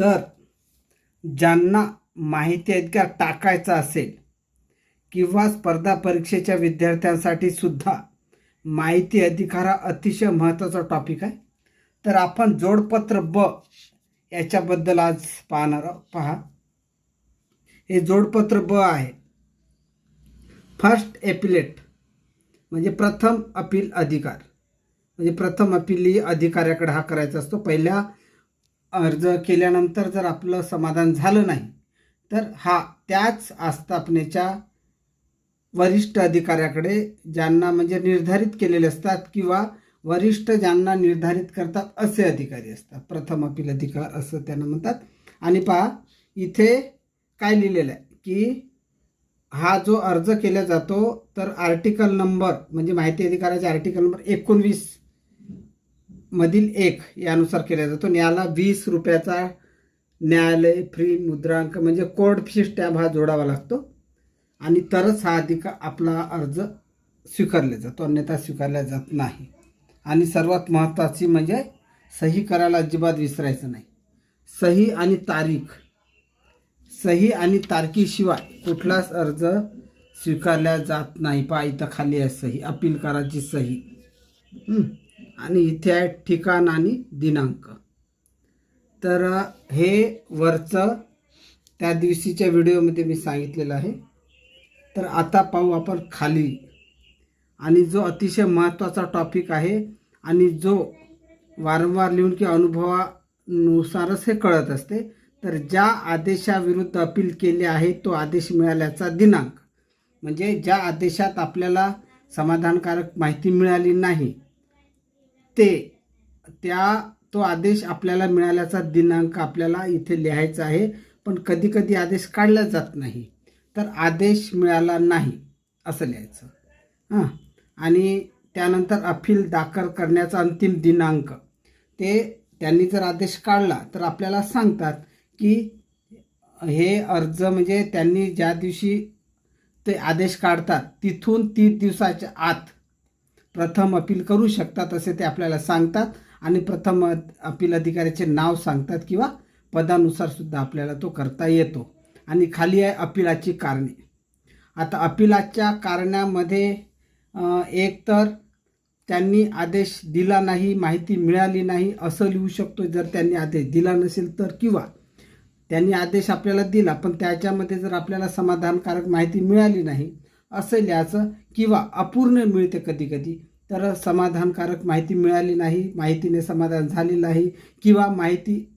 तर ज्यांना माहिती अधिकार टाकायचा असेल किंवा स्पर्धा परीक्षेच्या विद्यार्थ्यांसाठी सुद्धा माहिती अधिकार हा अतिशय महत्त्वाचा टॉपिक आहे. तर आपण जोडपत्र ब याच्याबद्दल आज पाहणार आहोत. पहा, हे जोडपत्र ब आहे. फर्स्ट एपिलेट म्हणजे प्रथम अपील अधिकार, म्हणजे प्रथम अपील अधिकाऱ्याकडे हा करायचा असतो. पहिल्या अर्ज केल्यानंतर जर आपलं समाधान झालं नाही तर हा त्याच आस्थापनेच्या वरिष्ठ अधिकाऱ्याकडे, ज्यांना म्हणजे निर्धारित केलेले असतात किंवा वरिष्ठ ज्यांना निर्धारित करतात असे अधिकारी असतात, प्रथम अपील अधिकार असं त्यांना म्हणतात. आणि पहा इथे काय लिहिलेलं आहे की हा जो अर्ज केला जातो तर आर्टिकल नंबर म्हणजे माहिती अधिकाराचे आर्टिकल नंबर 19 मधील 1 यानुसार केला जातो. याला 20 रुपयाचा न्यायालय फ्री मुद्रांक म्हणजे कोर्ट फी स्टॅम्प हा जोडावा लागतो आणि तरच हा अधिकार आपला अर्ज स्वीकारला जातो, अन्यथा स्वीकारला जात नाही. आणि सर्वात महत्त्वाची म्हणजे सही करायला अजिबात विसरायचं नाही. सही आणि तारीख, सही आणि तारखेशिवाय कुठलाच अर्ज स्वीकारला जात नाही. पहा इथं खाली आहे सही, अपीलकाराची सही, आणि इथे आहे ठिकाण आणि दिनांक. तर हे वरचं त्या दिवशीच्या व्हिडिओमध्ये मी सांगितलेलं आहे. तर आता पाहू आपण खाली, आणि जो अतिशय महत्त्वाचा टॉपिक आहे आणि जो वारंवार लिहून किंवा अनुभवानुसारच हे कळत असते. तर ज्या आदेशाविरुद्ध अपील केले आहे तो आदेश मिळाल्याचा दिनांक, म्हणजे ज्या आदेशात आपल्याला समाधानकारक माहिती मिळाली नाही तो आदेश आपल्याला मिळाल्याचा दिनांक आपल्याला इथे लिहायचा आहे. पण कधी कधी आदेश काढला जात नाही, तर आदेश मिळाला नाही असं लिहायचं. आणि त्यानंतर अपील दाखल करण्याचा अंतिम दिनांक, ते त्यांनी जर आदेश काढला तर आपल्याला सांगतात की हे अर्ज म्हणजे त्यांनी ज्या दिवशी ते आदेश काढतात तिथून 30 दिवसाच्या आत प्रथम अपील करू शकतात असे ते आपल्याला सांगतात. आणि प्रथम अपील अधिकाऱ्याचे नाव सांगतात किंवा पदानुसार सुद्धा आपल्याला तो करता येतो. आणि खाली आहे अपीलाची कारणे. आता अपीलाच्या कारणामध्ये एक तर त्यांनी आदेश दिला नाही, माहिती मिळाली नाही असं लिहू शकतो जर त्यांनी आदेश दिला नसेल तर, किंवा त्यांनी आदेश आपल्याला दिला पण त्याच्यामध्ये जर आपल्याला समाधानकारक माहिती मिळाली नाही असं लिहायचं. किंवा अपूर्ण मिळते कधी कधी, तर समाधानकारक माहिती मिळाली नाही, माहितीने समाधान झालेलं नाही, किंवा माहिती